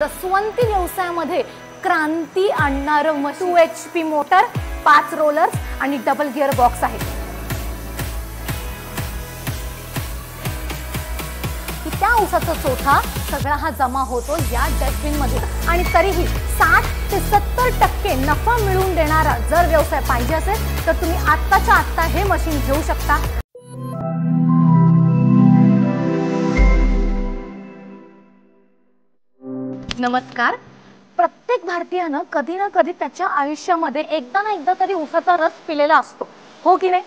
रसवंती व्यवसायामध्ये क्रांती आणणारं machine 2 HP motor, 5 rollers आणि डबल गिअर बॉक्स आहे। त्या ऊसाचा चोथा सगळा हा जमा होतो या डस्टबिन मध्ये आणि तरीही 60 ते 70% नफा मिळवून देणारा जर व्यवसाय पाहिजे असेल तर तुम्ही आत्ताच्या आत्ता हे मशीन घेऊ शकता। नमस्कार। प्रत्येक भारतीयानं कधी ना कधी त्याच्या आयुष्यामध्ये एकदा ना एकदा तरी ऊसाचा रस पिलेला असतो, हो की नाही?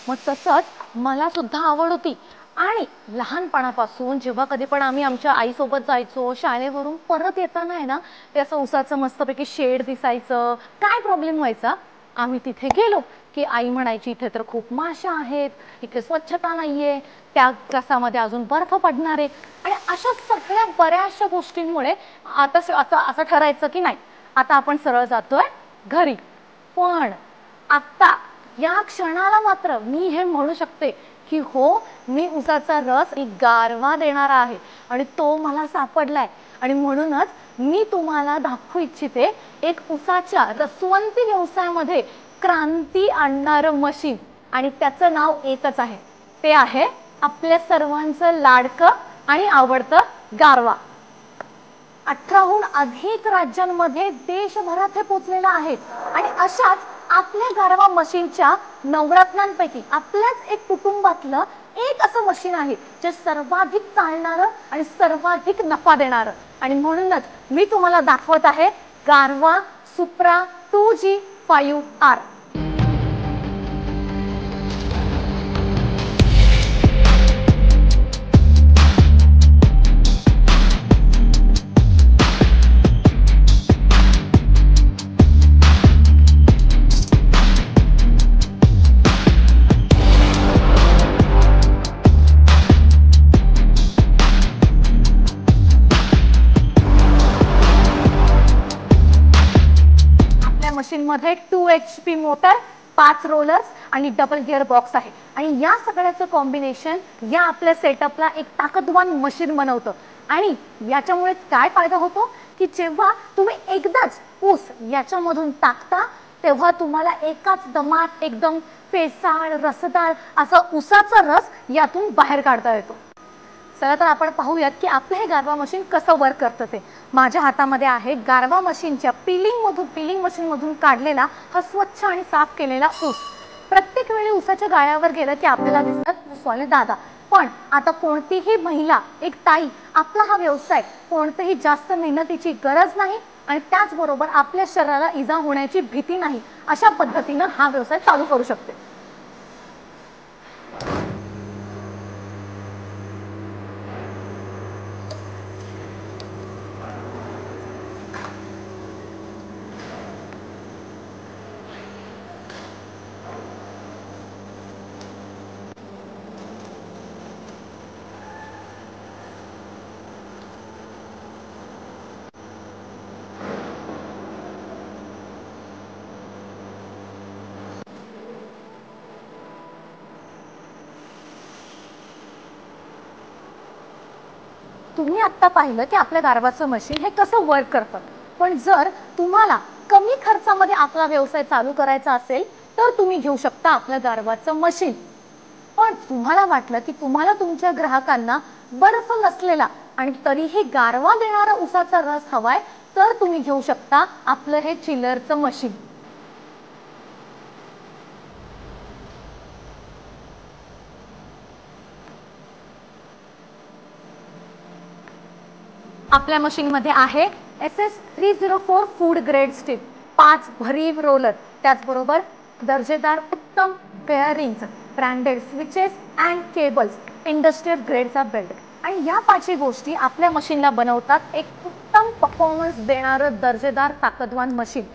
मग तसंच मला सुद्धा आवड होती आणि लहानपणापासून जेव्हा कधी पण आम्ही आमच्या आईसोबत जायचो, शाळेवरून परत येताना आहे ना ते असं ऊसाचं मस्तपैकी शेड दिसायचं। काय प्रॉब्लेम व्हायचा, आम्ही तिथे गेलो की आई म्हणायची इथे तर खूप माशा आहेत, इथे स्वच्छता नाहीये, त्या रसामध्ये अजून बर्फ पडणार आहे आणि अशा सगळ्या बऱ्याचशा गोष्टींमुळे आता असं ठरायचं की नाही आता आपण सरळ जातोय घरी। पण आता या क्षणाला मात्र मी हे म्हणू शकते की हो, मी ऊसाचा रस गारवा देणारा आहे आणि तो मला सापडलाय आणि म्हणूनच मी तुम्हाला दाखवू इच्छिते एक ऊसाच्या रसवंती व्यवसायामध्ये क्रांती आणणारं मशीन आणि त्याचं नाव एकच आहे, ते आहे आपल्या सर्वांचं लाडकं आणि आवडतं गारवा। 18हून अधिक राज्यांमध्ये देशभरात हे पोहोचलेलं आहे आणि अशाच आपल्या गारवा मशीनच्या नवरत्नांपैकी आपल्याच एक कुटुंबातलं एक असं मशीन आहे जे सर्वाधिक चालणारं आणि सर्वाधिक नफा देणारं आणि म्हणूनच मी तुम्हाला दाखवत आहे गारवा सुप्रा 2G5R। मशीन मध्ये 2 HP मोटर, 5 रोलर्स आणि डबल गिअर बॉक्स आहे आणि या सगळ्याचं कॉम्बिनेशन या आपल्या सेटअपला एक ताकदवान मशीन बनवतं आणि याच्यामुळे काय फायदा होतो की जेव्हा तुम्ही एकदाच ऊस याच्यामधून टाकता तेव्हा तुम्हाला एकाच दमात एकदम फेसाळ रसदार असा ऊसाचा रस यातून बाहेर काढता येतो। चला तर आपण पाहूयात की आपलं हे गारवा मशीन कसं वर्क करतं ते। माझ्या हातामध्ये आहे गारवा मशीनच्या पिलिंग मशीन मधून काढलेला हा स्वच्छ आणि साफ केलेला ऊस। प्रत्येक वेळी ऊसाच्या गाळ्यावर गेलं की आपल्याला दिसतात ऊसवाले दादा, पण आता कोणतीही महिला एक ताई आपला हा व्यवसाय कोणतेही जास्त मेहनतीची गरज नाही आणि त्याचबरोबर आपल्या शरीराला इजा होण्याची भीती नाही अशा पद्धतीनं हा व्यवसाय चालू करू शकते। तुम्ही आता पाहिलं की आपल्या गारवाचं मशीन हे कसं वर्क करतं, पण जर तुम्हाला कमी खर्चामध्ये आपला व्यवसाय चालू करायचा असेल तर तुम्ही घेऊ शकता आपल्या गारवाचं मशीन। पण तुम्हाला वाटलं की तुम्हाला तुमच्या ग्राहकांना बर्फ नसलेला आणि तरीही गारवा देणारा ऊसाचा रस हवाय तर तुम्ही घेऊ शकता आपलं हे चिलरचं मशीन। आपल्या मशीन मध्ये आहे SS304 फूड ग्रेड स्टील, 5 भरीव रोलर, त्याचबरोबर दर्जेदार उत्तम bearings, branded switches and cables, industrial ग्रेडचा बेल्ट आणि या 5 गोष्टी आपल्या मशीनला बनवतात एक उत्तम परफॉर्मन्स देणारं दर्जेदार ताकदवान मशीन।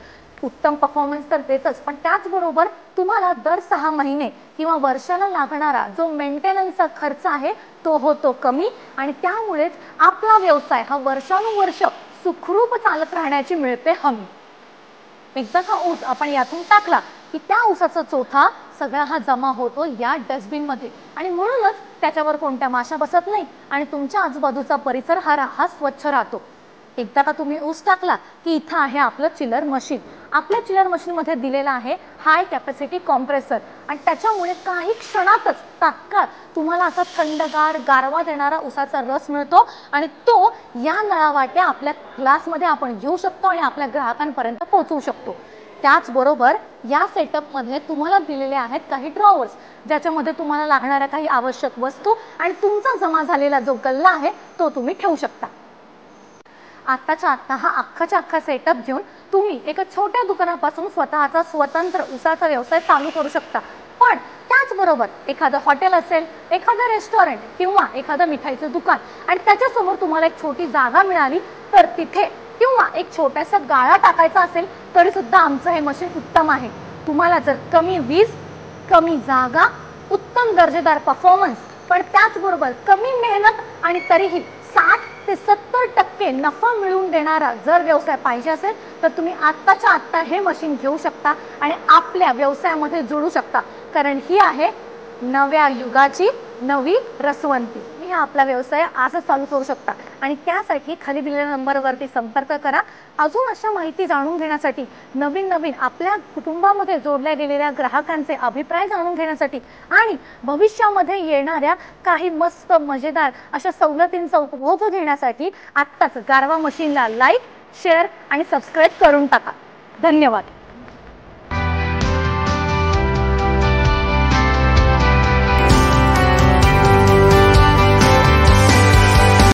उत्तम परफॉर्मन्स तर देतच, पण त्याचबरोबर तुम्हाला दर 6 महिने किंवा वर्षाला लागणारा जो मेंटेनन्सचा खर्च आहे तो होतो कमी आणि त्यामुळेच आपला व्यवसाय हा वर्षानुवर्ष सुखरूप चालत राहण्याची मिळते हमी। एकदा का ऊस आपण यातून टाकला की त्या ऊसाचा चोथा सगळा हा जमा होतो या डस्टबिन मध्ये आणि म्हणूनच त्याच्यावर कोणत्या माशा बसत नाही आणि तुमच्या आजूबाजूचा परिसर हा स्वच्छ राहतो। एकदा का तुम्ही ऊस टाकला की इथं आहे आपलं चिलर मशीन. आपल्या चिलर मशीनमध्ये दिलेला आहे हाय कॅपॅसिटी कॉम्प्रेसर आणि त्याच्यामुळे काही क्षणातच तात्काळ तुम्हाला असा थंडगार गारवा देणारा उसाचा रस मिळतो आणि तो या नळावाटे आपल्या ग्लासमध्ये आपण घेऊ शकतो आणि आपल्या ग्राहकांपर्यंत पोहोचवू शकतो. त्याचबरोबर या सेटअपमध्ये तुम्हाला दिलेले आहेत काही ड्रॉवर्स, ज्याच्यामध्ये तुम्हाला लागणाऱ्या काही आवश्यक वस्तू आणि तुमचा जमा झालेला जो गल्ला आहे तो तुम्ही ठेवू शकता. आत्ताच्या आत्ता हा अख्खाच्या अख्खा सेटअप घेऊन तुम्ही एका छोट्या दुकानापासून स्वतःचा स्वतंत्र उसाचा व्यवसाय चालू करू शकता. पण त्याचबरोबर एखादं हॉटेल असेल, एखादं रेस्टॉरंट किंवा एखादं मिठाईचं दुकान आणि त्याच्यासमोर तुम्हाला एक छोटी जागा मिळाली तर तिथे किंवा एक छोटासा गाळा टाकायचा असेल तरी सुद्धा आमचं हे मशीन उत्तम आहे. तुम्हाला जर कमी वीज, कमी जागा, उत्तम दर्जेदार परफॉर्मन्स पण त्याचबरोबर कमी मेहनत आणि तरीही 60 ते 70% नफा मिळवून देणारा जर व्यवसाय पाहिजे असेल तर तुम्ही आत्ताच्या आत्ता हे मशीन घेऊ शकता आणि आपल्या व्यवसायामध्ये जोडू शकता. कारण ही आहे नव्या युगाची नवी रसवंती. तुम्ही आपला व्यवसाय आजच चालू करू शकता आणि त्यासाठी खाली दिलेल्या नंबरवरती संपर्क करा. अजून अशा माहिती जाणून घेण्यासाठी, नवीन नवीन आपल्या कुटुंबामध्ये जोडल्या गेलेल्या ग्राहकांचे अभिप्राय जाणून घेण्यासाठी आणि भविष्यामध्ये येणाऱ्या काही मस्त मजेदार अशा सवलतींचा उपभोग घेण्यासाठी आत्ताच गारवा मशीनला लाईक, शेअर आणि सबस्क्राईब करून टाका. धन्यवाद.